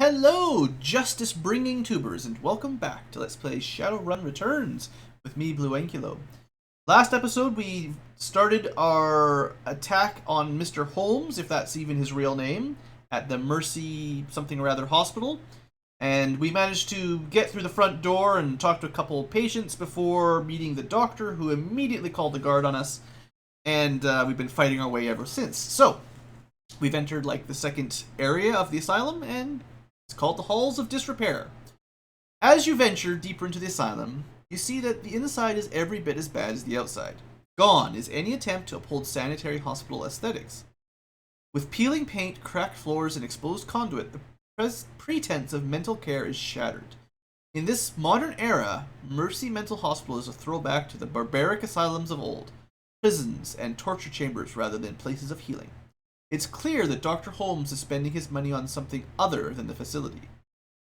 Hello, justice-bringing tubers, and welcome back to Let's Play Shadowrun Returns with me, BlueAnkylo. Last episode, we started our attack on Mr. Holmes, if that's even his real name, at the Mercy something or other hospital. And we managed to get through the front door and talk to a couple patients before meeting the doctor, who immediately called the guard on us. And we've been fighting our way ever since. So, we've entered like the second area of the asylum, and it's called the Halls of Disrepair. As you venture deeper into the asylum, you see that the inside is every bit as bad as the outside. Gone is any attempt to uphold sanitary hospital aesthetics. With peeling paint, cracked floors, and exposed conduit, the pretense of mental care is shattered. In this modern era, Mercy Mental Hospital is a throwback to the barbaric asylums of old, prisons and torture chambers rather than places of healing. It's clear that Dr. Holmes is spending his money on something other than the facility.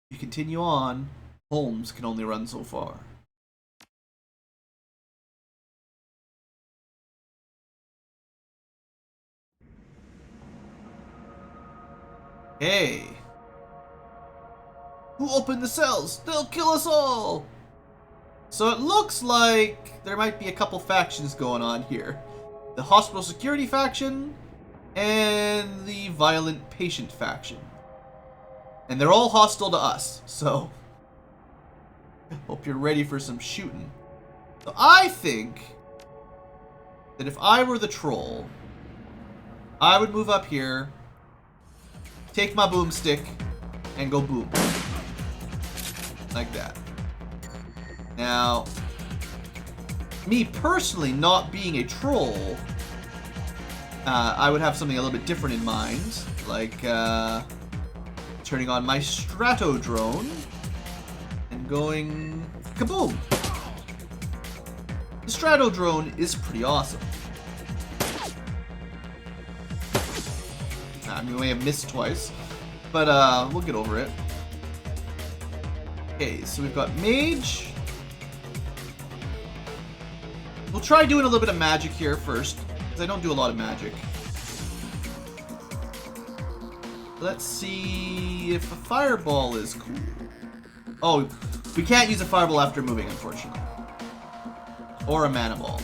If you continue on, Holmes can only run so far. Hey! Who opened the cells? They'll kill us all! So it looks like there might be a couple factions going on here. The hospital security faction and the violent patient faction. And they're all hostile to us, so hope you're ready for some shooting. So I think that if I were the troll, I would move up here, take my boomstick, and go boom. Like that. Now, me personally not being a troll, I would have something a little bit different in mind, like turning on my strato drone and going kaboom. The strato drone is pretty awesome. I mean, we may have missed twice, but we'll get over it. Okay, so we've got mage. We'll try doing a little bit of magic here first, because I don't do a lot of magic. Let's see if a fireball is cool. Oh, we can't use a fireball after moving, unfortunately. Or a mana ball.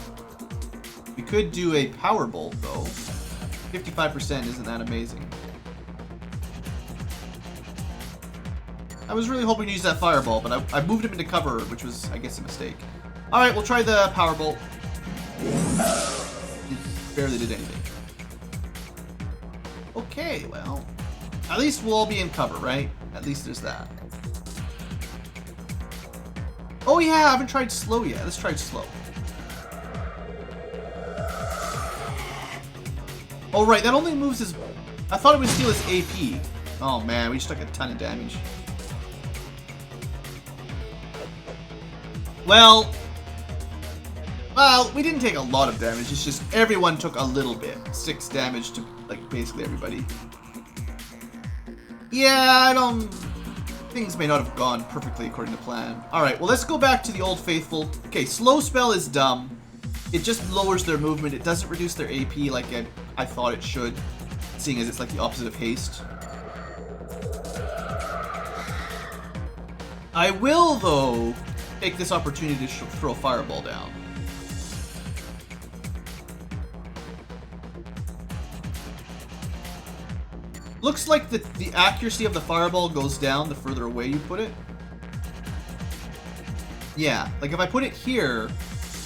We could do a power bolt, though. 55% isn't that amazing. I was really hoping to use that fireball, but I moved him into cover, which was, I guess, a mistake. Alright, we'll try the power bolt. It barely did anything. Okay, well, at least we'll all be in cover, right? At least there's that. Oh yeah, I haven't tried slow yet. Let's try slow. Oh right, that only moves his... I thought it would steal his AP. Oh man, we just took a ton of damage. Well, we didn't take a lot of damage. It's just everyone took a little bit. 6 damage to, like, basically everybody. Yeah, things may not have gone perfectly according to plan. Alright, well, let's go back to the old faithful. Okay, slow spell is dumb. It just lowers their movement. It doesn't reduce their AP like I thought it should, seeing as it's like the opposite of haste. I will, though, take this opportunity to throw a fireball down. Looks like the accuracy of the fireball goes down the further away you put it. Yeah, like if I put it here,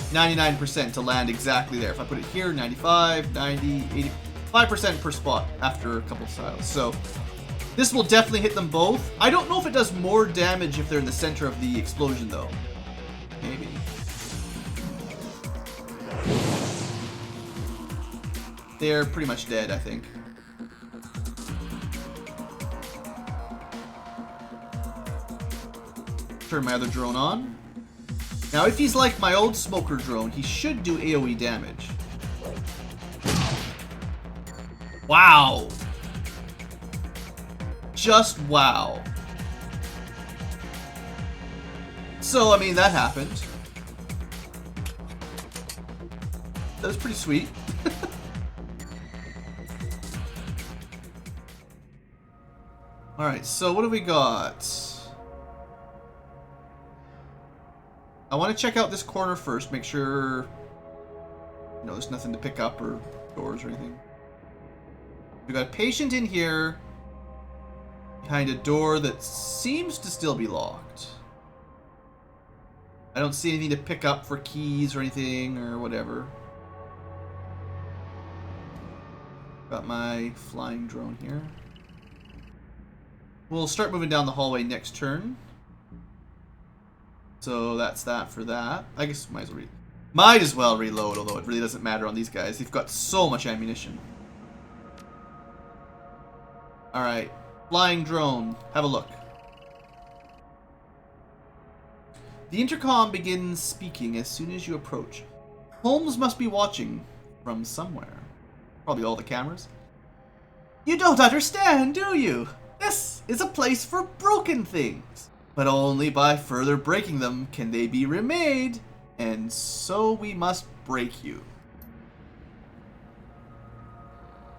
99% to land exactly there. If I put it here, 95, 90, 85% per spot after a couple styles. So this will definitely hit them both. I don't know if it does more damage if they're in the center of the explosion, though. Maybe. They're pretty much dead, I think. Turn my other drone on. Now, if he's like my old smoker drone, he should do AoE damage. Wow. Just wow. So, I mean, that happened. That was pretty sweet. Alright, so what do we got? I want to check out this corner first, make sure there's nothing to pick up or doors or anything. We got a patient in here behind a door that seems to still be locked. I don't see anything to pick up for keys or anything or whatever. Got my flying drone here. We'll start moving down the hallway next turn. So that's that for that. I guess might as well reload, although it really doesn't matter on these guys. They've got so much ammunition. Alright. Flying drone. Have a look. The intercom begins speaking as soon as you approach. Holmes must be watching from somewhere. Probably all the cameras. You don't understand, do you? This is a place for broken things. But only by further breaking them can they be remade. And so we must break you.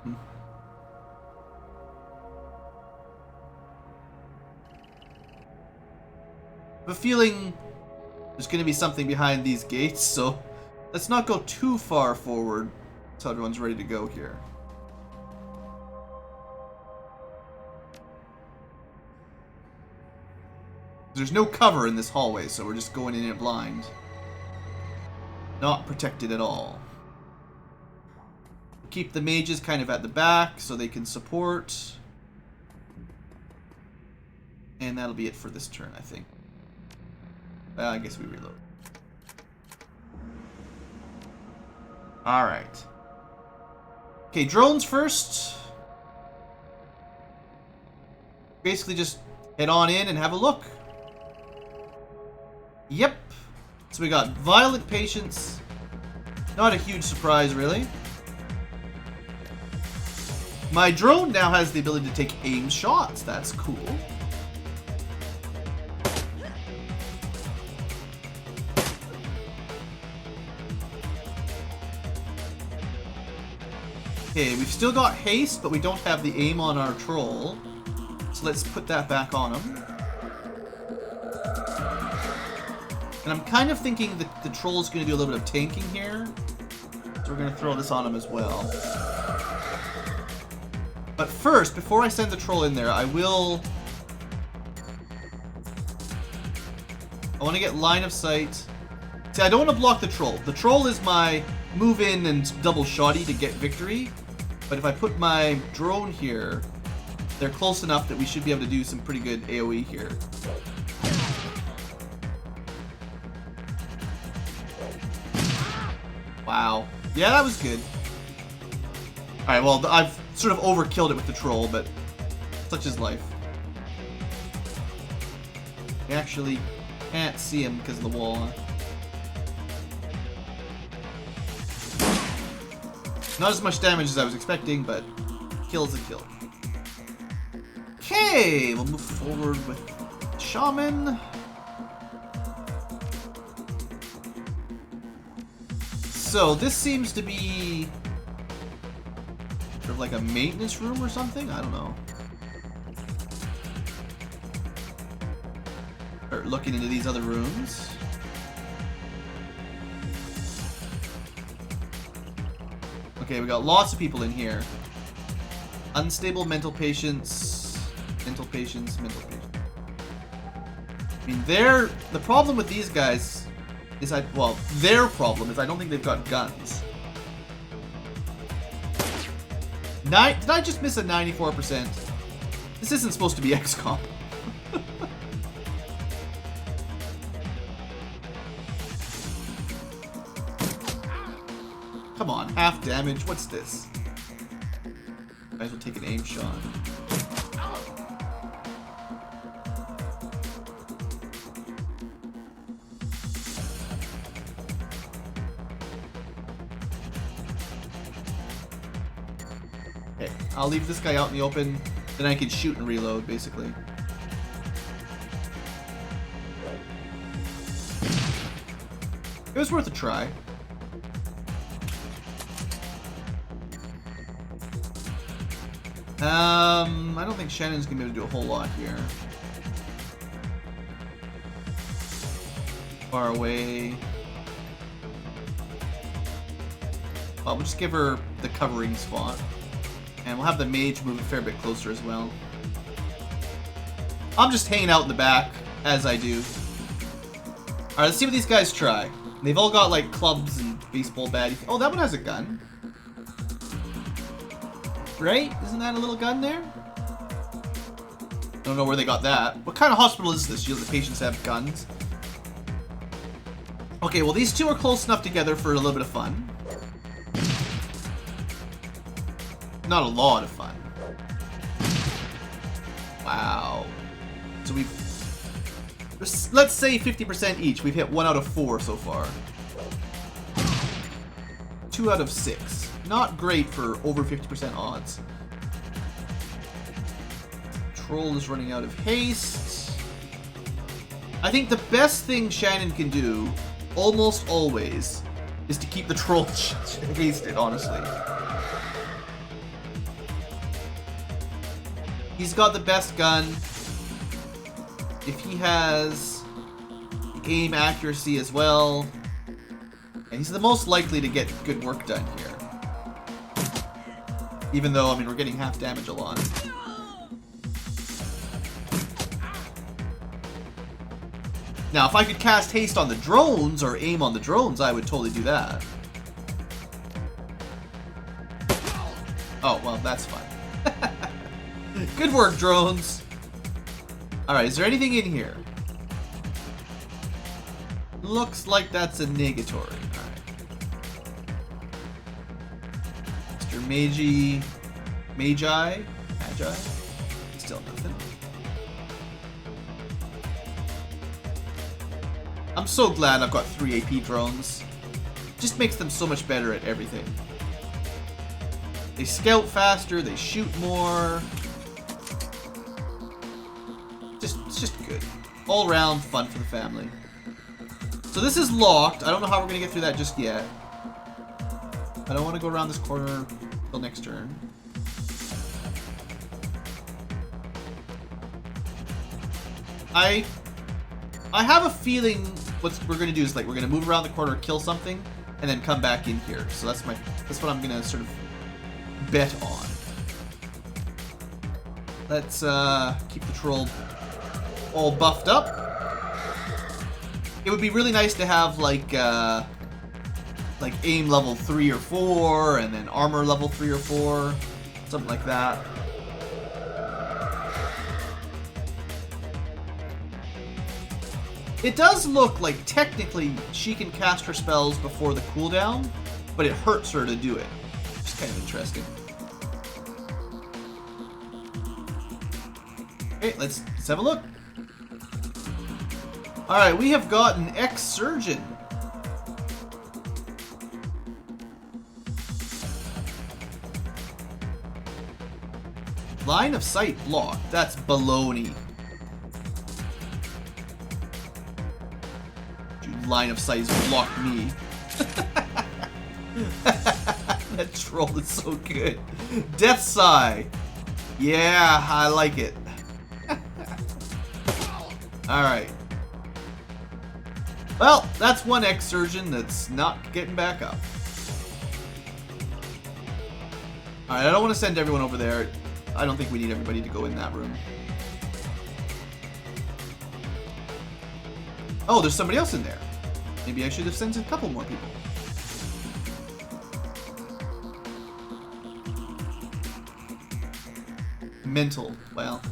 I have a feeling there's going to be something behind these gates, so let's not go too far forward until everyone's ready to go here. There's no cover in this hallway, so we're just going in it blind. Not protected at all. Keep the mages kind of at the back so they can support. And that'll be it for this turn, I think. I guess we reload. Alright. Okay, drones first. Basically just head on in and have a look. Yep. So we got violent patients. Not a huge surprise, really. My drone now has the ability to take aim shots. That's cool. Okay, we've still got haste, but we don't have the aim on our troll. So let's put that back on him. And I'm kind of thinking that the troll's going to do a little bit of tanking here. So we're going to throw this on him as well. But first, before I send the troll in there, I want to get line of sight. See, I don't want to block the troll. The troll is my move in and double shoddy to get victory. But if I put my drone here, they're close enough that we should be able to do some pretty good AoE here. Wow. Yeah, that was good. Alright, well, I've sort of overkilled it with the troll, but such is life. I actually can't see him because of the wall. Not as much damage as I was expecting, but kill's a kill. Okay, we'll move forward with Shaman. So this seems to be sort of like a maintenance room or something? I don't know. Start looking into these other rooms. Okay, we got lots of people in here. Unstable mental patients. Mental patients. I mean, the problem with these guys is their problem is I don't think they've got guns. Did I just miss a 94%? This isn't supposed to be XCOM. Come on, half damage. What's this? Might as well take an aim shot. Okay, I'll leave this guy out in the open, then I can shoot and reload, basically. It was worth a try. I don't think Shannon's gonna be able to do a whole lot here. Far away. Well, we'll just give her the covering spot. And we'll have the mage move a fair bit closer as well. I'm just hanging out in the back, as I do. Alright, let's see what these guys try. They've all got, like, clubs and baseball bat. Oh, that one has a gun. Right? Isn't that a little gun there? Don't know where they got that. What kind of hospital is this? You know, the patients have guns. Okay, well, these two are close enough together for a little bit of fun. Not a lot of fun. Wow. So we've... let's say 50% each. We've hit 1 out of 4 so far. 2 out of 6. Not great for over 50% odds. Troll is running out of haste. I think the best thing Shannon can do, almost always, is to keep the troll hasted, honestly. He's got the best gun. If he has aim accuracy as well, and he's the most likely to get good work done here. Even though, I mean, we're getting half damage a lot. Now, if I could cast haste on the drones or aim on the drones, I would totally do that. Oh, well, that's fine. Good work, drones. Alright, is there anything in here? Looks like that's a negatory. Alright. Mr. Magi? Still nothing. I'm so glad I've got 3 AP drones. Just makes them so much better at everything. They scout faster, they shoot more. It's just good. All around fun for the family. So this is locked. I don't know how we're going to get through that just yet. I don't want to go around this corner till next turn. I have a feeling what we're going to do is, like, we're going to move around the corner, kill something, and then come back in here. So that's what I'm going to sort of bet on. Let's keep the troll all buffed up. It would be really nice to have like aim level 3 or 4, and then armor level 3 or 4, something like that. It does look like technically she can cast her spells before the cooldown, but it hurts her to do it. It's kind of interesting. Okay, let's have a look. Alright, we have got an ex-surgeon. Line of sight blocked. That's baloney. Dude, line of sight has blocked me. That troll is so good. Death Sigh. Yeah, I like it. Alright. Well, that's one ex-surgeon that's not getting back up. Alright, I don't want to send everyone over there. I don't think we need everybody to go in that room. Oh, there's somebody else in there. Maybe I should have sent a couple more people. Mental. Well.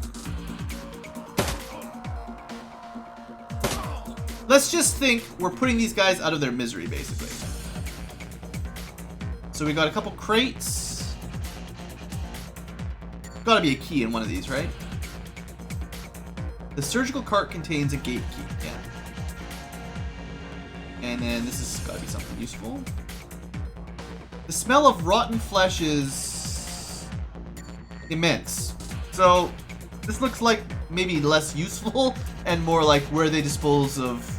Let's just think we're putting these guys out of their misery, basically. So we got a couple crates. Gotta be a key in one of these, right? The surgical cart contains a gate key. Yeah. And then this has gotta be something useful. The smell of rotten flesh is immense. So this looks like maybe less useful and more like where they dispose of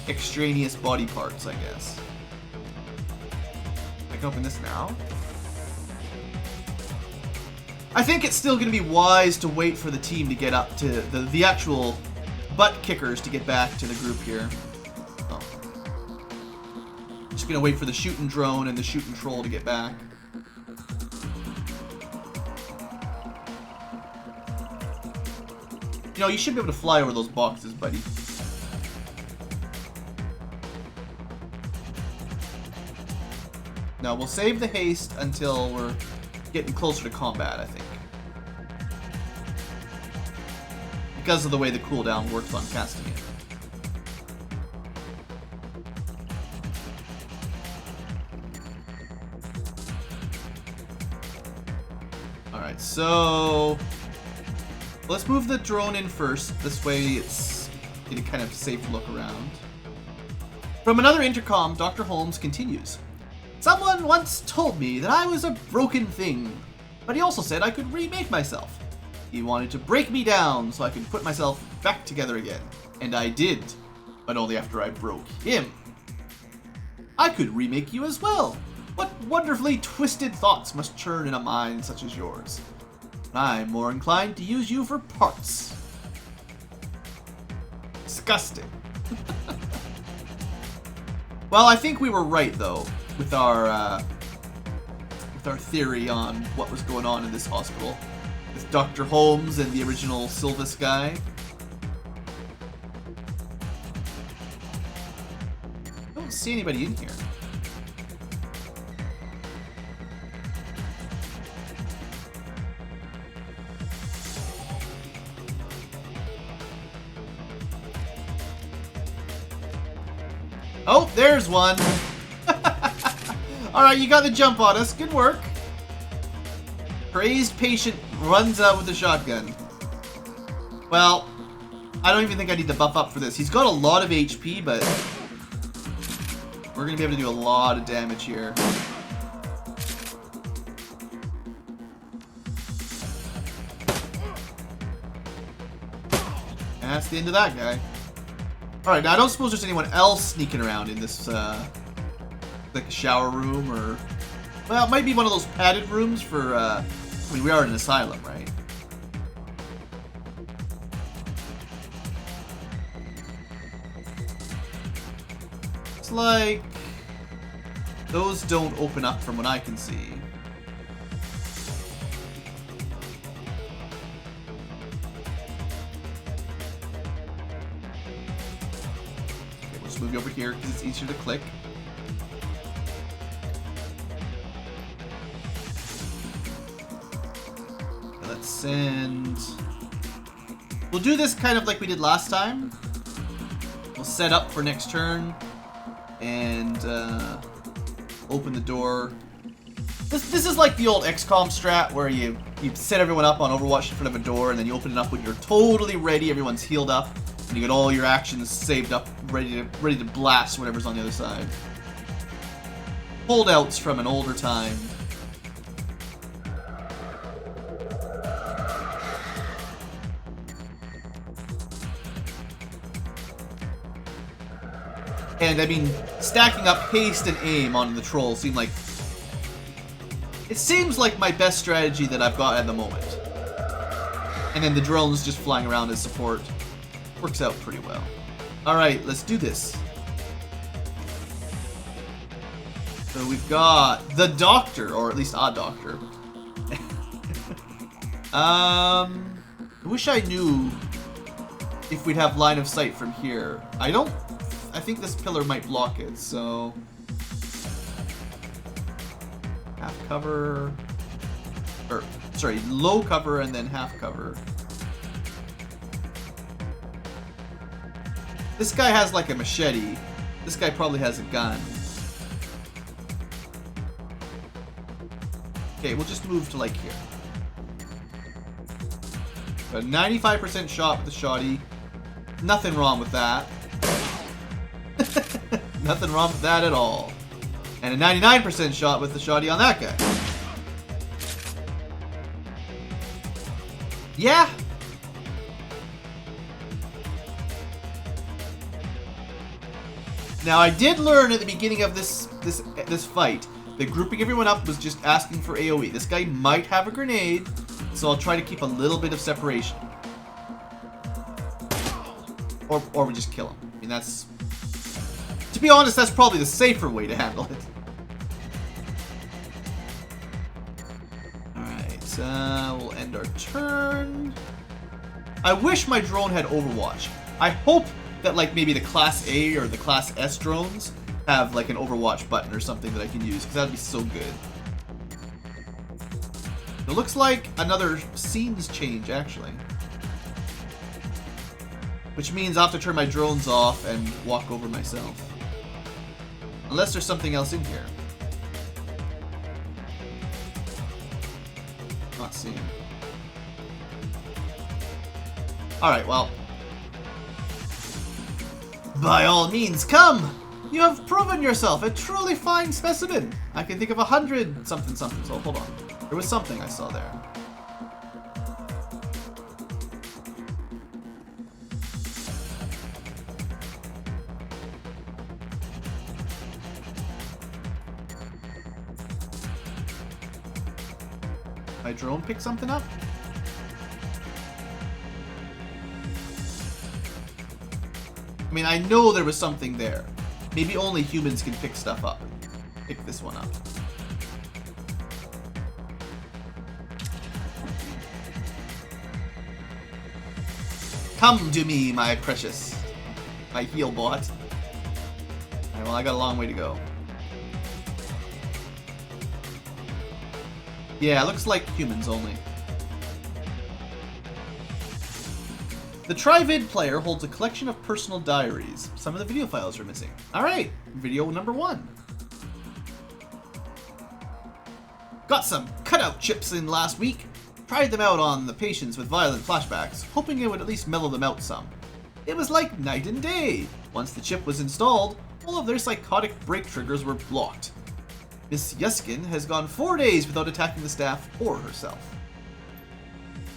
extraneous body parts, I guess. I can open this now. I think it's still going to be wise to wait for the team to get up to the actual butt kickers to get back to the group here. Oh. Just going to wait for the shooting drone and the shooting troll to get back. You know, you should be able to fly over those boxes, buddy. No, we'll save the haste until we're getting closer to combat, I think. Because of the way the cooldown works on casting it. Alright, so... let's move the drone in first. This way it's getting kind of safe look around. From another intercom, Dr. Holmes continues. Someone once told me that I was a broken thing, but he also said I could remake myself. He wanted to break me down so I could put myself back together again. And I did, but only after I broke him. I could remake you as well. What wonderfully twisted thoughts must churn in a mind such as yours. I'm more inclined to use you for parts. Disgusting. Well, I think we were right, though, with our theory on what was going on in this hospital. With Dr. Holmes and the original Sylvis guy. I don't see anybody in here. Oh, there's one. Alright, you got the jump on us. Good work. Crazed patient runs out with a shotgun. Well, I don't even think I need to buff up for this. He's got a lot of HP, but we're going to be able to do a lot of damage here. And that's the end of that guy. Alright, now I don't suppose there's anyone else sneaking around in this, like a shower room or... well, it might be one of those padded rooms for, I mean, we are in an asylum, right? It's like... those don't open up from what I can see. Okay, we'll just move you over here because it's easier to click. And we'll do this kind of like we did last time. We'll set up for next turn and open the door. This is like the old XCOM strat where you set everyone up on Overwatch in front of a door and then you open it up when you're totally ready, everyone's healed up, and you get all your actions saved up, ready to blast whatever's on the other side. Holdouts from an older time. And I mean, stacking up haste and aim on the troll seems like my best strategy that I've got at the moment. And then the drones just flying around as support works out pretty well. Alright, let's do this. So we've got the doctor, or at least a doctor. I wish I knew if we'd have line of sight from here. I think this pillar might block it, so... half cover... or, sorry, low cover and then half cover. This guy has like a machete. This guy probably has a gun. Okay, we'll just move to like here. Got a 95% shot with the shotty. Nothing wrong with that. Nothing wrong with that at all. And a 99% shot with the shotty on that guy. Yeah. Now I did learn at the beginning of this fight that grouping everyone up was just asking for AoE. This guy might have a grenade, So I'll try to keep a little bit of separation. Or we just kill him. I mean, that's... To be honest, that's probably the safer way to handle it. Alright, we'll end our turn. I wish my drone had Overwatch. I hope that, like, maybe the Class A or the Class S drones have, like, an Overwatch button or something that I can use, because that would be so good. It looks like another scenes change, actually. Which means I'll have to turn my drones off and walk over myself. Unless there's something else in here. Not seeing. Alright, well. By all means, come! You have proven yourself a truly fine specimen. I can think of 100 something something, so hold on. There was something I saw there. My drone pick something up? I mean, I know there was something there. Maybe only humans can pick stuff up. Pick this one up. Come to me, my precious. My heal bot. Alright, well, I got a long way to go. Yeah, it looks like humans only. The Trivid player holds a collection of personal diaries. Some of the video files are missing. Alright, video number 1. Got some cutout chips in last week. Tried them out on the patients with violent flashbacks, hoping it would at least mellow them out some. It was like night and day. Once the chip was installed, all of their psychotic break triggers were blocked. Miss Yeskin has gone 4 days without attacking the staff or herself.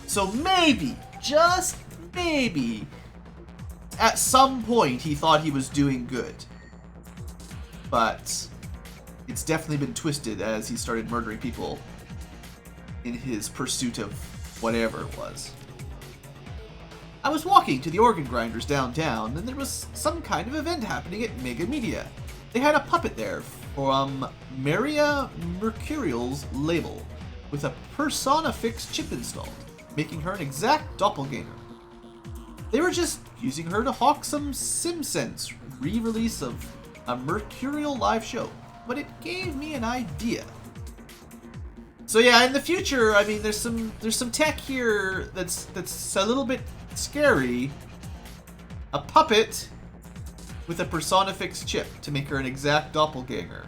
So maybe, just maybe, at some point he thought he was doing good. But it's definitely been twisted as he started murdering people in his pursuit of whatever it was. I was walking to the organ grinders downtown, and there was some kind of event happening at Mega Media. They had a puppet there from Maria Mercurial's label, with a Personafix chip installed, making her an exact doppelganger. They were just using her to hawk some SimSense re-release of a Mercurial live show, but it gave me an idea. So yeah, in the future, I mean, there's some tech here that's a little bit scary. A puppet with a Personafix chip to make her an exact doppelganger.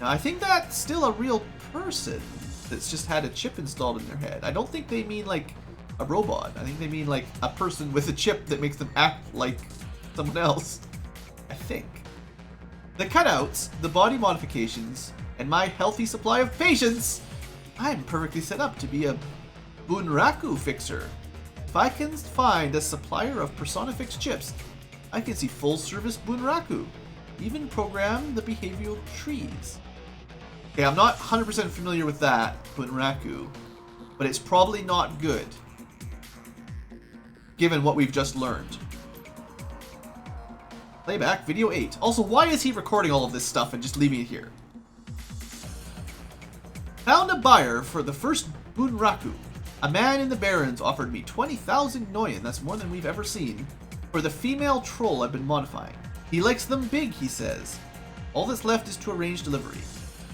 Now, I think that's still a real person that's just had a chip installed in their head. I don't think they mean like a robot. I think they mean like a person with a chip that makes them act like someone else. I think. The cutouts, the body modifications, and my healthy supply of patience, I'm perfectly set up to be a Bunraku fixer. If I can find a supplier of Personafix chips, I can see full-service Bunraku, even program the behavioral trees. Okay, I'm not 100% familiar with that, Bunraku, but it's probably not good, given what we've just learned. Playback, video 8. Also, why is he recording all of this stuff and just leaving it here? Found a buyer for the first Bunraku. A man in the Barrens offered me 20,000 Noyen, that's more than we've ever seen, for the female troll I've been modifying. He likes them big, he says. All that's left is to arrange delivery.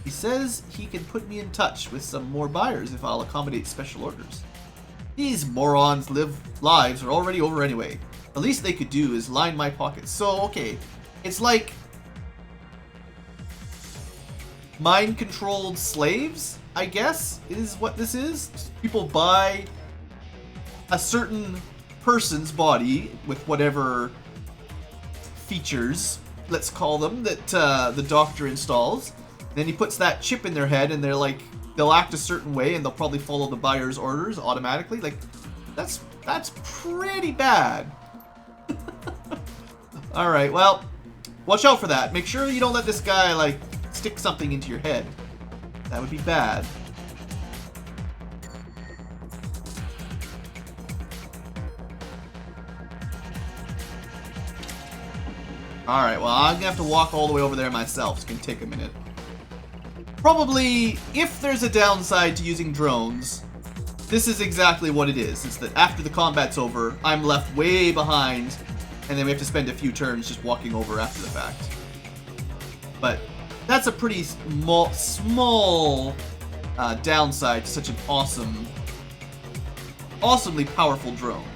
He says he can put me in touch with some more buyers if I'll accommodate special orders. These morons' lives are already over anyway. The least they could do is line my pockets. So, okay, it's like mind-controlled slaves, I guess, is what this is. People buy a certain person's body with whatever features, let's call them, that the doctor installs. Then he puts that chip in their head and they're like, they'll act a certain way and they'll probably follow the buyer's orders automatically. Like, that's pretty bad. Alright, well, watch out for that. Make sure you don't let this guy, like, stick something into your head. That would be bad. Alright, well, I'm gonna have to walk all the way over there myself. It's gonna take a minute. Probably, if there's a downside to using drones, this is exactly what it is. It's that after the combat's over, I'm left way behind, and then we have to spend a few turns just walking over after the fact. But that's a pretty small downside to such an awesomely powerful drones.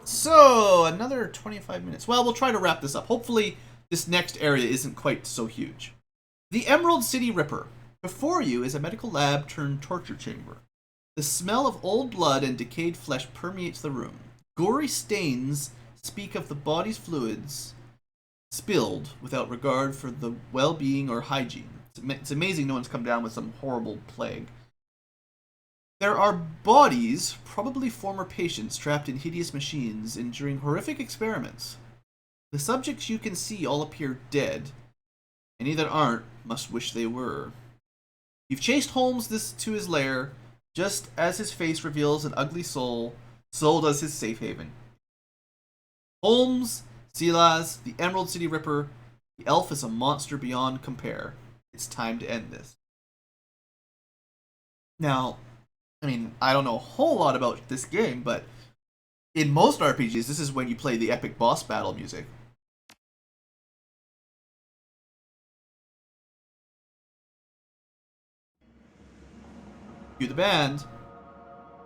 So, another 25 minutes. Well, we'll try to wrap this up. Hopefully, this next area isn't quite so huge. The Emerald City Ripper. Before you is a medical lab turned torture chamber. The smell of old blood and decayed flesh permeates the room. Gory stains speak of the body's fluids spilled without regard for the well-being or hygiene. It's amazing no one's come down with some horrible plague. There are bodies, probably former patients, trapped in hideous machines, enduring horrific experiments. The subjects you can see all appear dead. Any that aren't must wish they were. You've chased Holmes to his lair, just as his face reveals an ugly soul, so does his safe haven. Holmes, Silas, the Emerald City Ripper, the elf is a monster beyond compare. It's time to end this. Now, I mean, I don't know a whole lot about this game, but in most RPGs, this is when you play the epic boss battle music. Cue the band.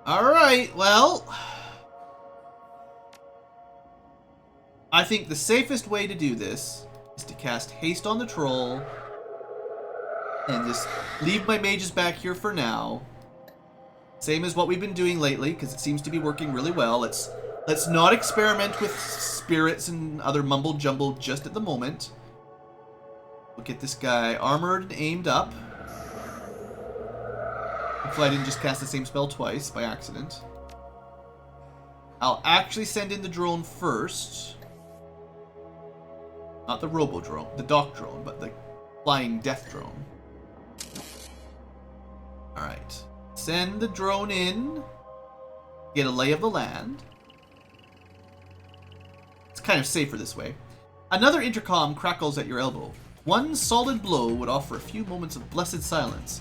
Alright, well, I think the safest way to do this is to cast haste on the troll and just leave my mages back here for now. Same as what we've been doing lately, because it seems to be working really well. Let's not experiment with spirits and other mumble jumble just at the moment. We'll get this guy armored and aimed up. Hopefully I didn't just cast the same spell twice by accident. I'll actually send in the drone first. Not the robo drone, the dock drone, but the flying death drone. Alright. Send the drone in. Get a lay of the land. It's kind of safer this way. Another intercom crackles at your elbow. One solid blow would offer a few moments of blessed silence.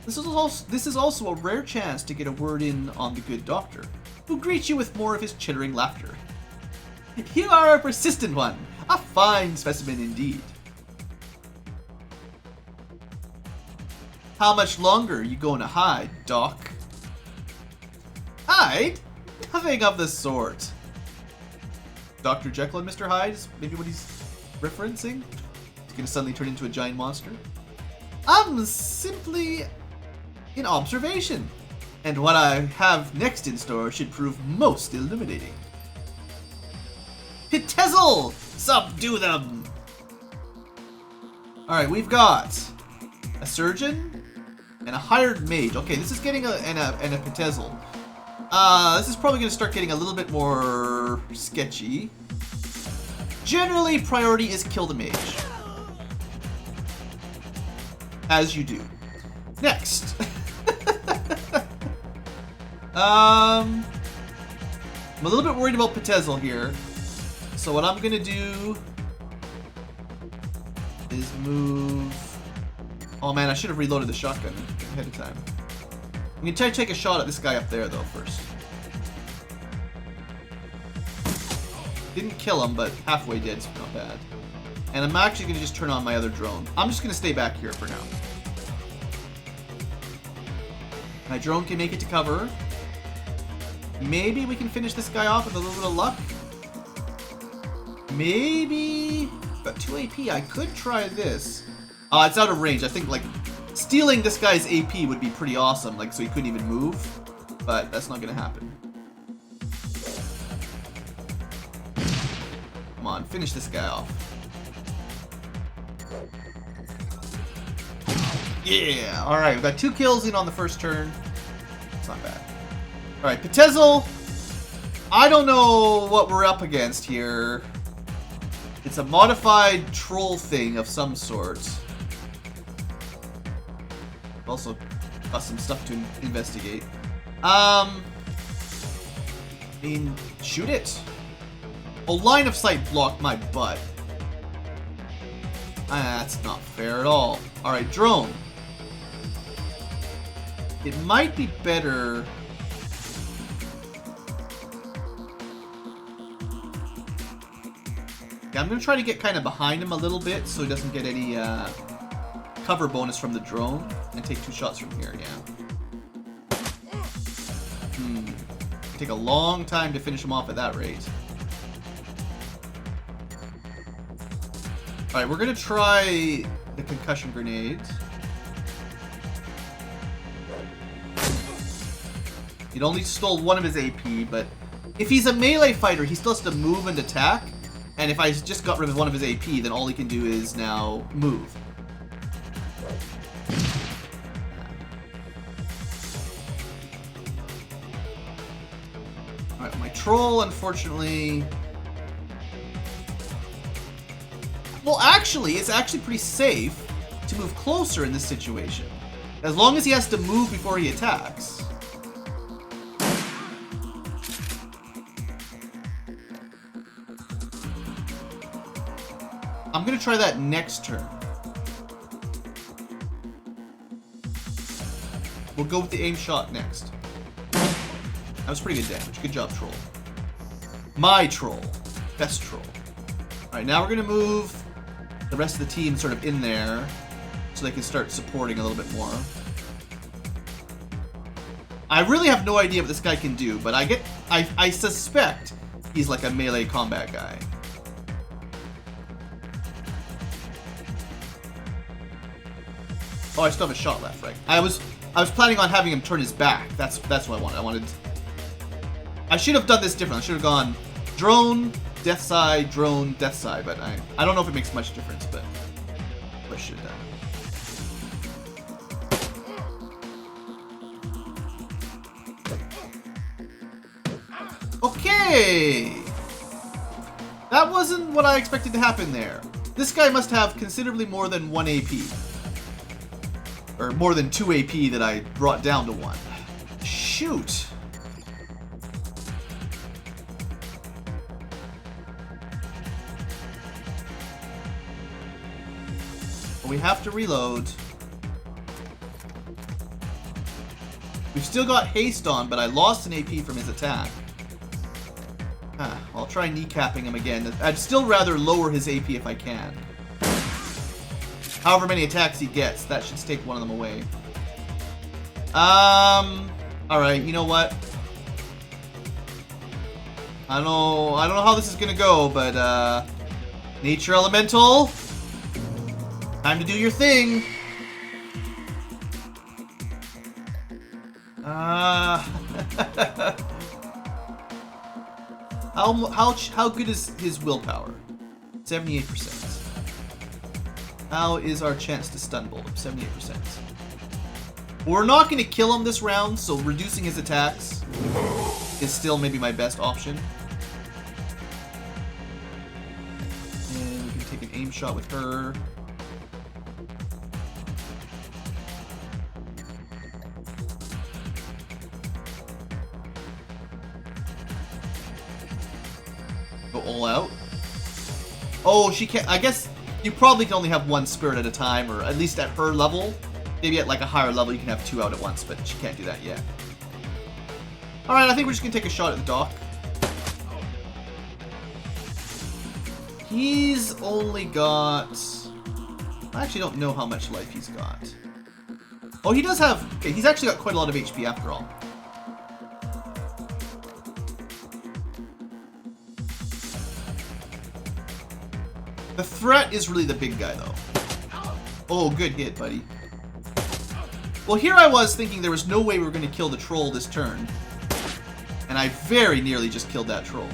This is also a rare chance to get a word in on the good doctor, who greets you with more of his chittering laughter. You are a persistent one. A fine specimen indeed. How much longer are you going to hide, Doc? Hide? Nothing of the sort. Dr. Jekyll and Mr. Hyde is maybe what he's referencing? He's going to suddenly turn into a giant monster? I'm simply in observation. And what I have next in store should prove most illuminating. Pitezel! Subdue them! Alright, we've got a surgeon and a hired mage. Okay, this is getting a Pitezel. This is probably going to start getting a little bit more sketchy. Generally, priority is kill the mage. As you do. Next. I'm a little bit worried about Pitezel here. So what I'm going to do is move... Oh man, I should have reloaded the shotgun ahead of time. I'm going to try to take a shot at this guy up there though first. Didn't kill him, but halfway did, so not bad. And I'm actually going to just turn on my other drone. I'm just going to stay back here for now. My drone can make it to cover. Maybe we can finish this guy off with a little bit of luck. Maybe... Got 2 AP. I could try this. It's out of range. I think, like, stealing this guy's AP would be pretty awesome, like, so he couldn't even move. But that's not going to happen. Come on, finish this guy off. Yeah! Alright, we've got 2 kills in on the first turn. It's not bad. Alright, Pitezel. I don't know what we're up against here. It's a modified troll thing of some sort. Also got some stuff to investigate. I mean, shoot it. Oh, line of sight blocked my butt. That's not fair at all. Alright, drone. It might be better... Yeah, I'm going to try to get kind of behind him a little bit so he doesn't get any cover bonus from the drone. And take 2 shots from here, yeah. Take a long time to finish him off at that rate. Alright, we're going to try the concussion grenade. It only stole 1 of his AP, but if he's a melee fighter, he still has to move and attack. And if I just got rid of 1 of his AP, then all he can do is now move. Alright, my troll, unfortunately... Well, actually, it's actually pretty safe to move closer in this situation. As long as he has to move before he attacks. I'm going to try that next turn. We'll go with the aim shot next. That was pretty good damage. Good job, troll. My troll. Best troll. Alright, now we're going to move the rest of the team sort of in there so they can start supporting a little bit more. I really have no idea what this guy can do, but I suspect he's like a melee combat guy. Oh, I still have a shot left, right? I was planning on having him turn his back. That's what I wanted. I should have done this differently. I should have gone drone, death side, drone, death side, but I don't know if it makes much difference, but I should have done. Okay! That wasn't what I expected to happen there. This guy must have considerably more than 1 AP. Or more than 2 AP that I brought down to 1. Shoot! We have to reload. We've still got haste on, but I lost an AP from his attack. I'll try kneecapping him again. I'd still rather lower his AP if I can. However many attacks he gets, that should take 1 of them away. Alright, you know what? I don't know how this is gonna go, but Nature Elemental, time to do your thing. How good is his willpower? 78%. How is our chance to stun bolt him? 78%. We're not going to kill him this round, so reducing his attacks is still maybe my best option. And we can take an aim shot with her. Go all out. Oh, she can't. I guess you probably can only have 1 spirit at a time, or at least at her level. Maybe at like a higher level you can have 2 out at once, but she can't do that yet. Alright, I think we're just going to take a shot at the dock. He's only got... I actually don't know how much life he's got. Oh, he does have... Okay, he's actually got quite a lot of HP after all. The threat is really the big guy, though. Oh, good hit, buddy. Well, here I was thinking there was no way we were going to kill the troll this turn. And I very nearly just killed that troll.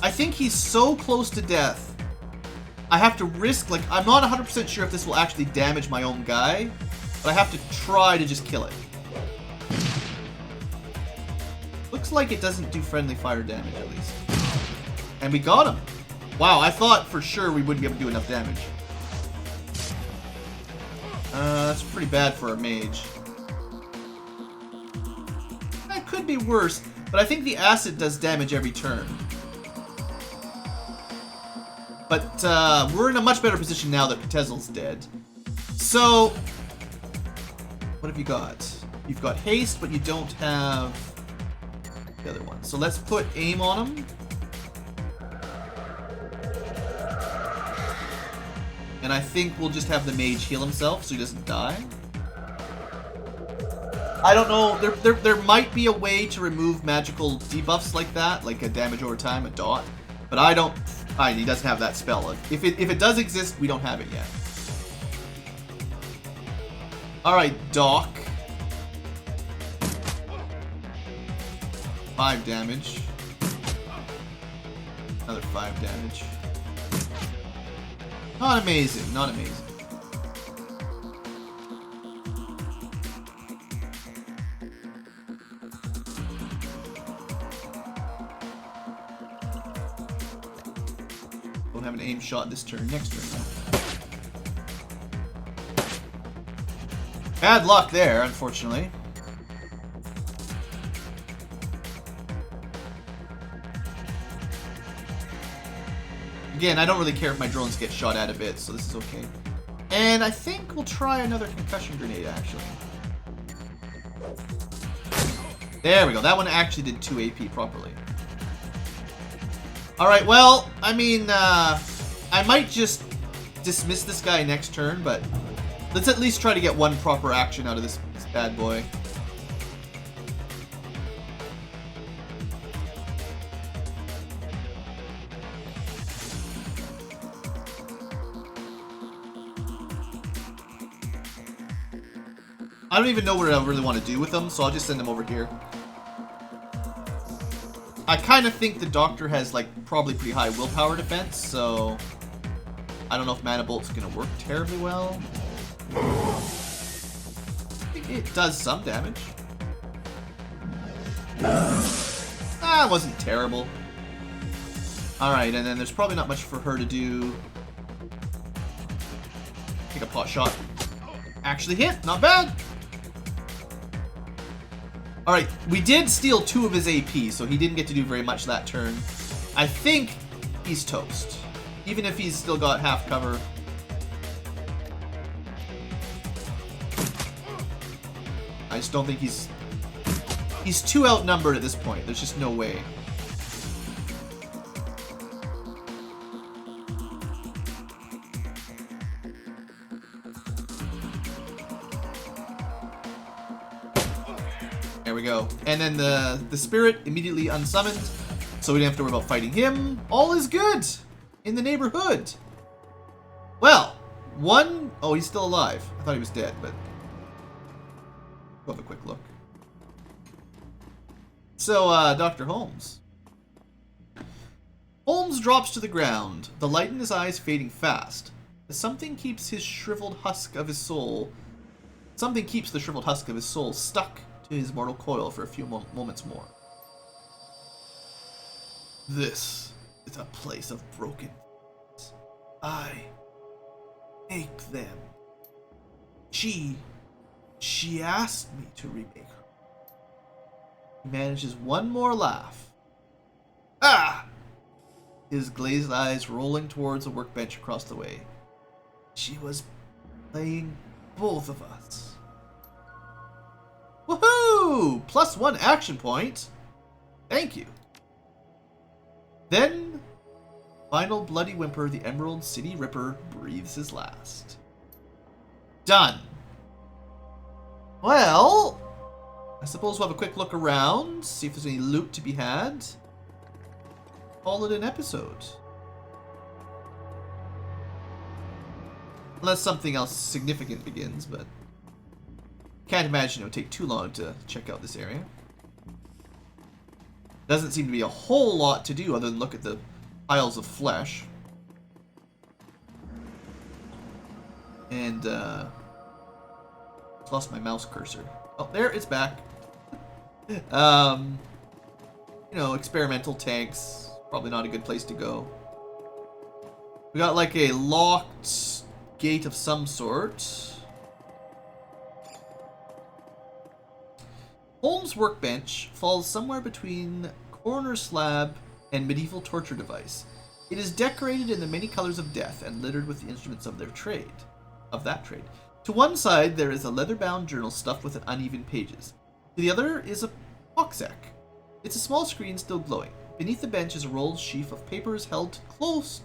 I think he's so close to death. I have to risk, like, I'm not 100% sure if this will actually damage my own guy, but I have to try to just kill it. Looks like it doesn't do friendly fire damage, at least. And we got him. Wow, I thought for sure we wouldn't be able to do enough damage. That's pretty bad for a mage. That could be worse, but I think the acid does damage every turn. But we're in a much better position now that Pitezel's dead. So, what have you got? You've got haste, but you don't have the other one. So let's put aim on him. And I think we'll just have the mage heal himself so he doesn't die. I don't know. There might be a way to remove magical debuffs like that, like a damage over time, a dot. But I don't. He doesn't have that spell. If it does exist, we don't have it yet. All right, Doc. 5 damage. Another 5 damage. Not amazing, not amazing. Don't have an aim shot this turn, next turn though. Bad luck there, unfortunately. Again, I don't really care if my drones get shot at a bit, so this is okay. And I think we'll try another concussion grenade, actually. There we go. That one actually did 2 AP properly. Alright, well, I mean, I might just dismiss this guy next turn, but let's at least try to get one proper action out of this bad boy. I don't even know what I really want to do with them, so I'll just send them over here. I kind of think the Doctor has, like, probably pretty high willpower defense, so I don't know if Mana Bolt's going to work terribly well. I think it does some damage. It wasn't terrible. Alright, and then there's probably not much for her to do. Take a pot shot. Actually hit, not bad. Alright, we did steal 2 of his AP, so he didn't get to do very much that turn. I think he's toast. Even if he's still got half cover. I just don't think he's too outnumbered at this point. There's just no way. There we go. And then the spirit immediately unsummoned, so we didn't have to worry about fighting him. All is good in the neighborhood. Well, oh, he's still alive. I thought he was dead, but we'll have a quick look. So, Dr. Holmes. Holmes drops to the ground, the light in his eyes fading fast. Something keeps the shriveled husk of his soul stuck to his mortal coil for a few moments more. This is a place of broken. I make them. She asked me to remake her. He manages one more laugh. Ah! His glazed eyes rolling towards a workbench across the way. She was playing both of us. Woohoo! +1 action point. Thank you. Then, final bloody whimper, the Emerald City Ripper breathes his last. Done. Well, I suppose we'll have a quick look around, see if there's any loot to be had. Call it an episode. Unless something else significant begins, but can't imagine it would take too long to check out this area. Doesn't seem to be a whole lot to do other than look at the piles of flesh. And, lost my mouse cursor. Oh, there, it's back. You know, experimental tanks. Probably not a good place to go. We got like a locked gate of some sort. Holmes' workbench falls somewhere between coroner's slab and medieval torture device. It is decorated in the many colors of death and littered with the instruments of that trade. To one side, there is a leather-bound journal stuffed with uneven pages. To the other is a boxsack. It's a small screen still glowing. Beneath the bench is a rolled sheaf of papers held close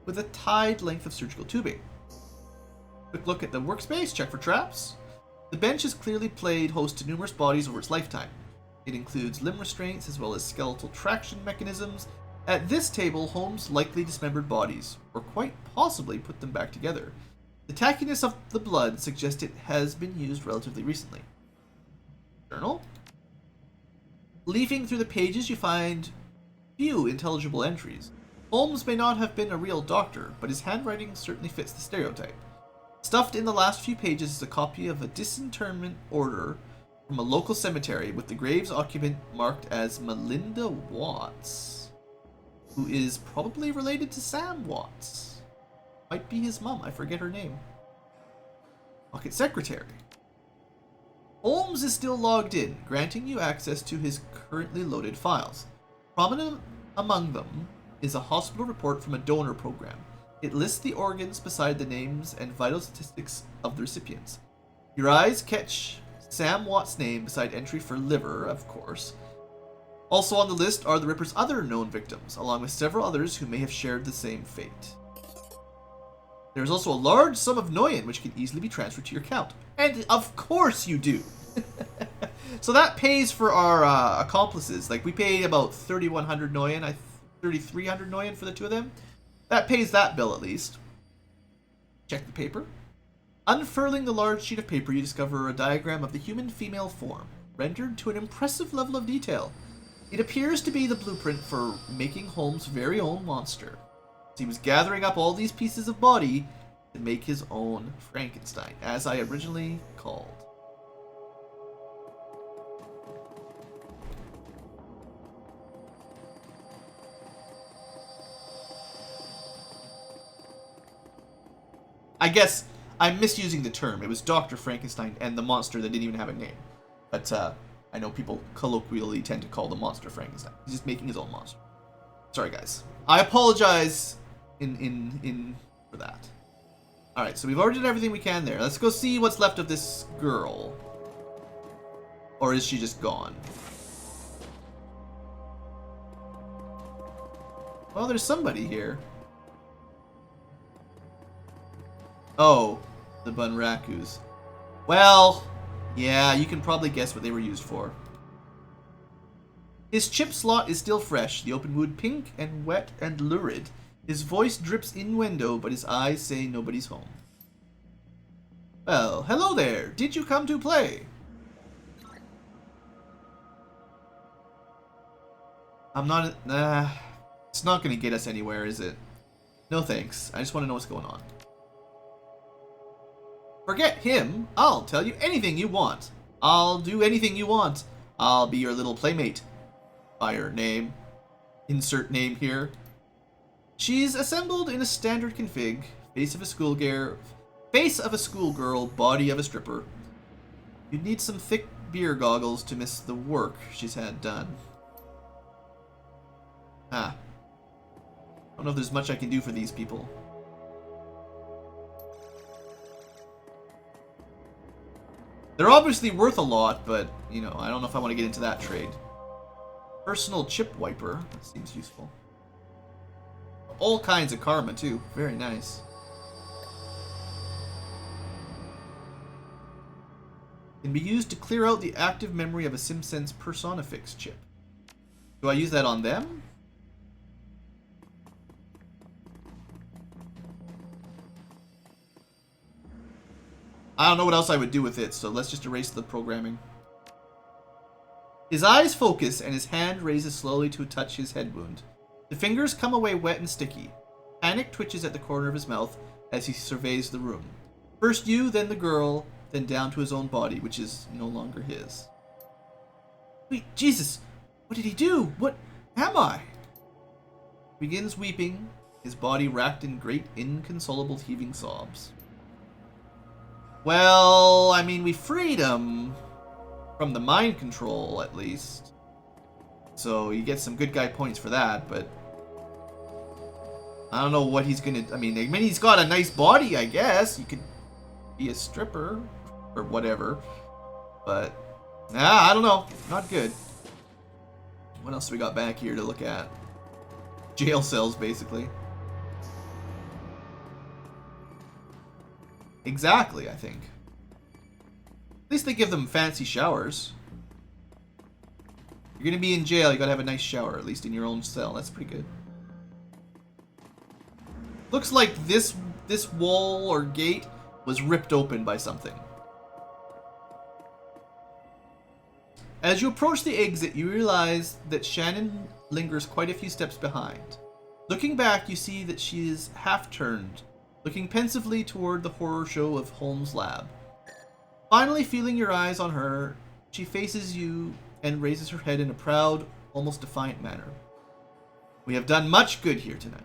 with a tied length of surgical tubing. Quick look at the workspace, check for traps. The bench has clearly played host to numerous bodies over its lifetime. It includes limb restraints as well as skeletal traction mechanisms. At this table, Holmes likely dismembered bodies, or quite possibly put them back together. The tackiness of the blood suggests it has been used relatively recently. Journal. Leafing through the pages, you find few intelligible entries. Holmes may not have been a real doctor, but his handwriting certainly fits the stereotype. Stuffed in the last few pages is a copy of a disinterment order from a local cemetery with the grave's occupant marked as Melinda Watts, who is probably related to Sam Watts. Might be his mom, I forget her name. Pocket secretary. Holmes is still logged in, granting you access to his currently loaded files. Prominent among them is a hospital report from a donor program. It lists the organs beside the names and vital statistics of the recipients. Your eyes catch Sam Watt's name beside entry for liver, of course. Also on the list are the Ripper's other known victims, along with several others who may have shared the same fate. There is also a large sum of Noyen, which can easily be transferred to your account. And of course you do! So that pays for our accomplices. Like, we paid about 3,100 Noyen, 3,300 Noyen for the two of them. That pays that bill at least. Check the paper. Unfurling the large sheet of paper, you discover a diagram of the human female form, rendered to an impressive level of detail. It appears to be the blueprint for making Holmes' very own monster. He was gathering up all these pieces of body to make his own Frankenstein, as I originally called. I guess I'm misusing the term. It was Dr. Frankenstein and the monster that didn't even have a name. But I know people colloquially tend to call the monster Frankenstein. He's just making his own monster. Sorry, guys. I apologize in for that. Alright, so we've already done everything we can there. Let's go see what's left of this girl. Or is she just gone? Well, there's somebody here. Oh, the Bunrakus. Well, yeah, you can probably guess what they were used for. His chip slot is still fresh, the open wood pink and wet and lurid. His voice drips innuendo, but his eyes say nobody's home. Well, hello there. Did you come to play? I'm not... it's not going to get us anywhere, is it? No thanks. I just want to know what's going on. Forget him. I'll tell you anything you want. I'll do anything you want. I'll be your little playmate. Fire name. Insert name here. She's assembled in a standard config. Face of a schoolgirl, body of a stripper. You'd need some thick beer goggles to miss the work she's had done. I don't know if there's much I can do for these people. They're obviously worth a lot, but, you know, I don't know if I want to get into that trade. Personal chip wiper. That seems useful. All kinds of karma, too. Very nice. Can be used to clear out the active memory of a SimSense Personifix chip. Do I use that on them? I don't know what else I would do with it, so let's just erase the programming. His eyes focus and his hand raises slowly to touch his head wound. The fingers come away wet and sticky. Panic twitches at the corner of his mouth as he surveys the room. First you, then the girl, then down to his own body, which is no longer his. Wait, Jesus! What did he do? Am I? Begins weeping, his body racked in great inconsolable heaving sobs. Well, I mean, we freed him from the mind control, at least. So you get some good guy points for that, but I don't know what he's gonna... I mean, he's got a nice body, I guess. He could be a stripper or whatever. But, I don't know. Not good. What else do we got back here to look at? Jail cells, basically. Exactly, I think. At least they give them fancy showers. You're gonna be in jail, you gotta have a nice shower, at least in your own cell. That's pretty good. Looks like this wall or gate was ripped open by something. As you approach the exit, you realize that Shannon lingers quite a few steps behind. Looking back, you see that she is half-turned, looking pensively toward the horror show of Holmes' lab. Finally, feeling your eyes on her, she faces you and raises her head in a proud, almost defiant manner. We have done much good here tonight.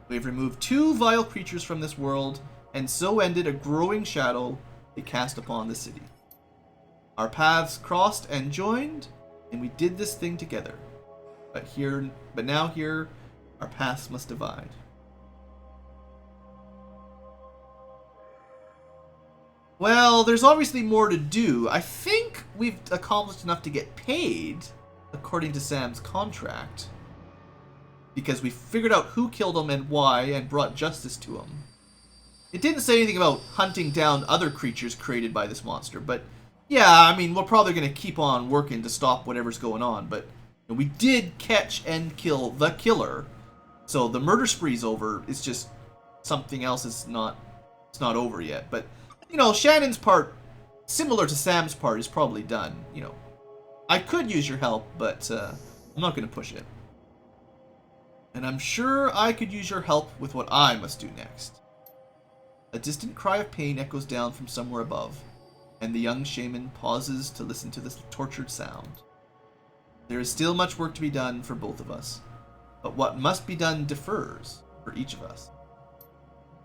We have removed 2 vile creatures from this world, and so ended a growing shadow they cast upon the city. Our paths crossed and joined, and we did this thing together. But now here, our paths must divide. Well, there's obviously more to do. I think we've accomplished enough to get paid, according to Sam's contract. Because we figured out who killed him and why, and brought justice to him. It didn't say anything about hunting down other creatures created by this monster, but yeah, I mean, we're probably going to keep on working to stop whatever's going on, but we did catch and kill the killer, so the murder spree's over. It's just something else is not over yet. But, you know, Shannon's part, similar to Sam's part, is probably done. You know, I could use your help, but I'm not going to push it. And I'm sure I could use your help with what I must do next. A distant cry of pain echoes down from somewhere above, and the young shaman pauses to listen to this tortured sound. There is still much work to be done for both of us, but what must be done differs for each of us.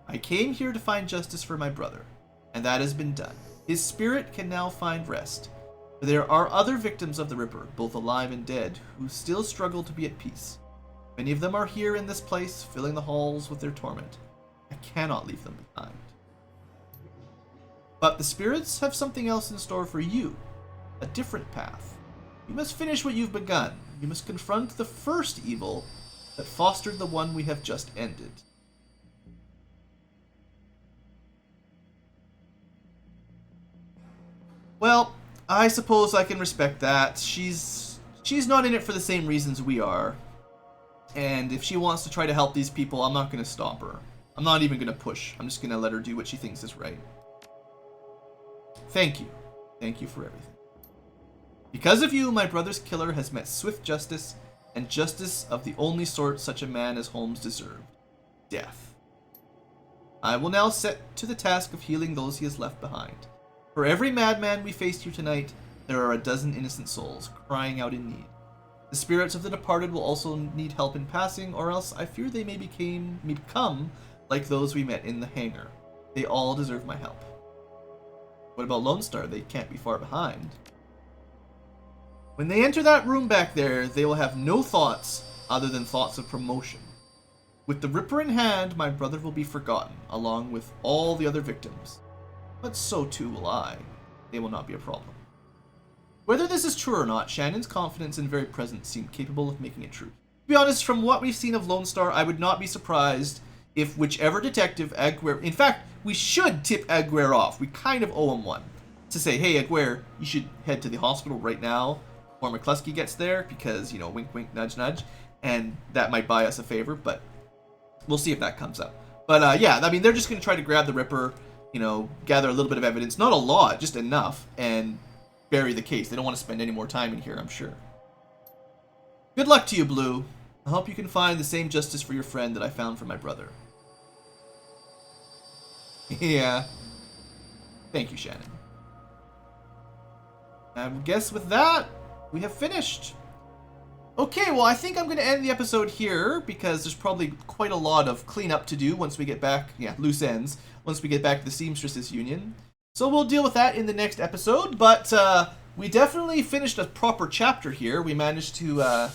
I came here to find justice for my brother, and that has been done. His spirit can now find rest, but there are other victims of the Ripper, both alive and dead, who still struggle to be at peace. Many of them are here in this place, filling the halls with their torment. I cannot leave them behind. But the spirits have something else in store for you, a different path. You must finish what you've begun. You must confront the first evil that fostered the one we have just ended. Well, I suppose I can respect that. She's not in it for the same reasons we are. And if she wants to try to help these people, I'm not going to stop her. I'm not even going to push. I'm just going to let her do what she thinks is right. Thank you. Thank you for everything. Because of you, my brother's killer has met swift justice, and justice of the only sort such a man as Holmes deserved. Death. I will now set to the task of healing those he has left behind. For every madman we faced here tonight, there are a dozen innocent souls crying out in need. The spirits of the departed will also need help in passing, or else I fear they may become like those we met in the hangar. They all deserve my help. What about Lone Star? They can't be far behind. When they enter that room back there, they will have no thoughts other than thoughts of promotion. With the Ripper in hand, my brother will be forgotten, along with all the other victims. But so too will I. They will not be a problem. Whether this is true or not, Shannon's confidence and very presence seem capable of making it true. To be honest, from what we've seen of Lone Star, I would not be surprised if whichever detective Aguirre... In fact, we should tip Aguirre off. We kind of owe him one. To say, hey, Aguirre, you should head to the hospital right now before McCluskey gets there, because, you know, wink, wink, nudge, nudge. And that might buy us a favor, but we'll see if that comes up. But, yeah, I mean, they're just going to try to grab the Ripper, you know, gather a little bit of evidence. Not a lot, just enough, and bury the case. They don't want to spend any more time in here, I'm sure. Good luck to you, Blue. I hope you can find the same justice for your friend that I found for my brother. Yeah. Thank you, Shannon. I guess with that, we have finished. Okay, well, I think I'm going to end the episode here because there's probably quite a lot of cleanup to do once we get back, loose ends, once we get back to the Seamstresses Union. So we'll deal with that in the next episode, but we definitely finished a proper chapter here. We managed to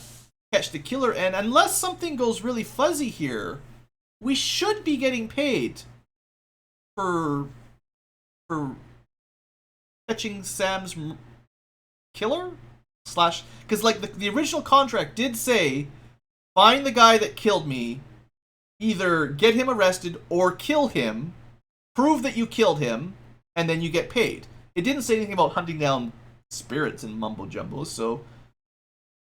catch the killer, and unless something goes really fuzzy here, we should be getting paid for catching Sam's killer? Because like the original contract did say, find the guy that killed me, either get him arrested or kill him, prove that you killed him, and then you get paid. It didn't say anything about hunting down spirits and mumbo jumbo, so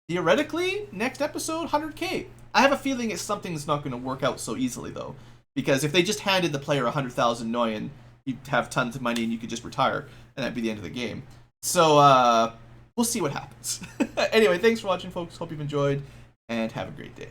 theoretically, next episode, 100k. I have a feeling it's something that's not going to work out so easily, though, because if they just handed the player 100,000 Noyan, you'd have tons of money and you could just retire, and that'd be the end of the game. So, we'll see what happens. Anyway, thanks for watching, folks. Hope you've enjoyed, and have a great day.